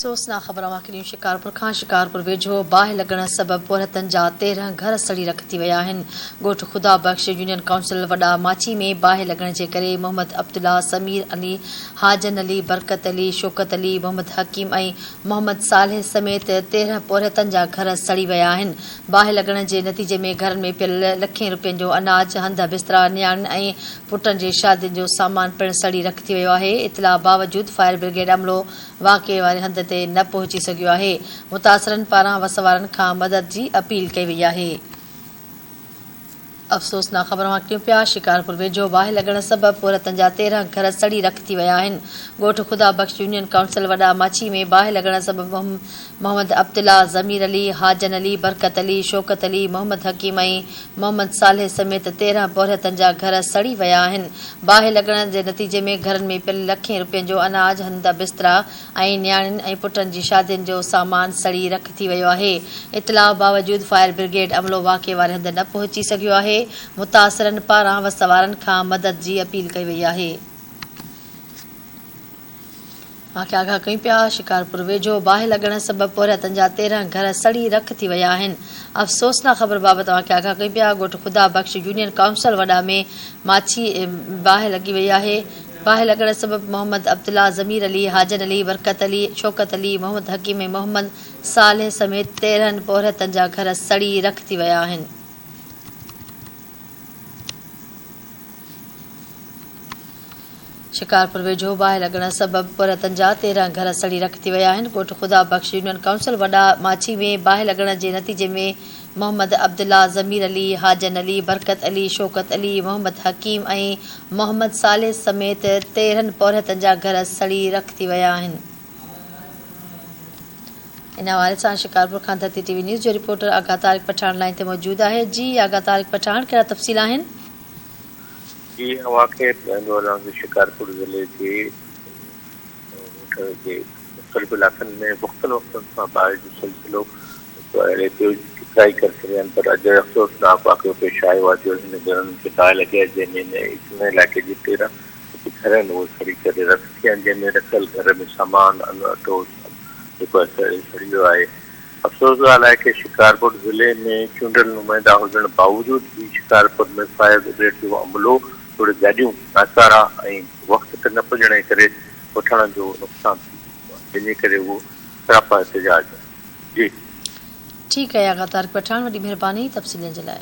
अफ़सोसनाक ख़बर वाक़िअ शिकारपुर खां शिकारपुर वेझो बाहि लॻण सबबि पोरहतनि जा 13 घर सड़ी रख थी विया आहिनि। ॻोठ ख़ुदा बख़्श यूनियन काउंसिल वॾा माची में बाहि लॻण जे करे मोहम्मद अब्दुल्ला, समीर अली, हाजन अली, बरकत अली, शौकत अली, मोहम्मद हकीम ऐं मोहम्मद सालेह समेत 13 पोरहतनि जा घर सड़ी विया आहिनि। बाहि लॻण जे नतीजे में घरनि में पियल लखें रुपयनि जो अनाज, हंध बिस्तरा, नियाणियुनि ऐं पुटनि जे शादियुनि जो सामान पिणु सड़ी रख थी वियो आहे। इतला बावजूदि फायर ब्रिगेड अमलो वाक़िए वारे हंध ते न पहुची सघियो आहे। मुतासिरनि पारां वसवारनि खां मदद जी अपील कई वई आहे। अफ़सोसनाक ख़बर वाक़िअ पिया शिकारपुर वेझो बाहि लॻण सबबि पोरहतनि जा 13 घर सड़ी रख थी विया आहिनि। ॻोठ ख़ुदा बख़्श यूनियन काउंसिल वॾा माची में बाहि लॻण सबबि मोहम्मद अब्दुल्ला, ज़मीर अली, हाजन अली, बरकत अली, शौकत अली, मोहम्मद हकीम ऐं मोहम्मद सालेह समेत 13 पोरहतनि जा घर सड़ी विया आहिनि। बाहि लॻण जे नतीजे में घरनि में पियल लखें रुपयनि जो अनाज, हंध बिस्तरा ऐं नियाणियुनि ऐं पुटनि जी शादियुनि जो सामान सड़ी रख थी वियो आहे। इतला बावजूदि फायर ब्रिगेड अमलो वाक़िए वारे हंधि न पहुची सघियो आहे। मुतासिरनि पारां वसवारनि खां मदद जी अपील कई वई आहे। वाक़िआ आगाह कयूं पिया शिकारपुर वेझो बाहि लॻण सबबि पोरहतनि जा 13 घर सड़ी रख थी विया आहिनि। अफ़सोसनाक ख़बर बाबति वाक़िआ आगाह कयूं पिया ॻोठ ख़ुदा बख़्श यूनियन काउंसिल वॾा में माची बाहि लॻी वई आहे। बाहि लॻण सबबि मोहम्मद अब्दुल्ला, ज़मीर अली, हाजन अली, बरकत अली, शौकत अली, मोहम्मद हकीम ऐं मोहम्मद सालेह समेत 13 पोरहतनि जा घर सड़ी रख थी विया आहिनि। शिकारपुर वेझो बाहि लॻण सबबि पोरहतनि जा 13 घर सड़ी रख थी विया आहिनि। ॻोठ ख़ुदा बख़्श यूनियन काउंसिल वॾा माची में बाहि लॻण जे नतीजे में मोहम्मद अब्दुल्ला, ज़मीर अली, हाजन अली, बरकत अली, शौकत अली, मोहम्मद हकीम ऐं मोहम्मद सालेह समेत 13 पोरहतनि जा घर सड़ी रख थी विया आहिनि। इन हवाले सां शिकारपुर खां धरती टीवी न्यूज़ जो रिपोर्टर आगाह तारिक पठान लाइन ते मौजूदु आहे। जी आगाह तारिक पठान, कहिड़ा तफ़सील आहिनि? जी वाक़ई शिकारपुर ज़िले के मुख़्तलिफ़ इलाक़नि में मुख़्तलिफ़ वक़्तनि सां बाहि जो सिलसिलो ट्राई करे सघनि, पर अॼु अफ़सोसनाक वाक़िओ पेश आयो आहे जो हिन घरनि खे बाहि लॻी आहे जंहिंमें हिन इलाइक़े जी 13 घर आहिनि उहे सड़ी करे रख थिया आहिनि, जंहिंमें रखियल घर में सामान, अटो जेको आहे सड़ी वियो आहे। अफ़सोस ॻाल्हि आहे कि शिकारपुर ज़िले में चूंडियल नुमाइंदा हुजण बावजूदि भी शिकारपुर में फायर ब्रिगेड जो अमलो, थोड़ी गाॾियूं नाकारा ऐं वक़्त ते न पुॼण जे करे वठण जो नुक़सान थी वियो आहे, जंहिंजे करे उहो सरापा एहतिजाज। जी ठीकु आहे आगाह तारिक पठान, वॾी महिरबानी तफ़सीलनि जे लाइ।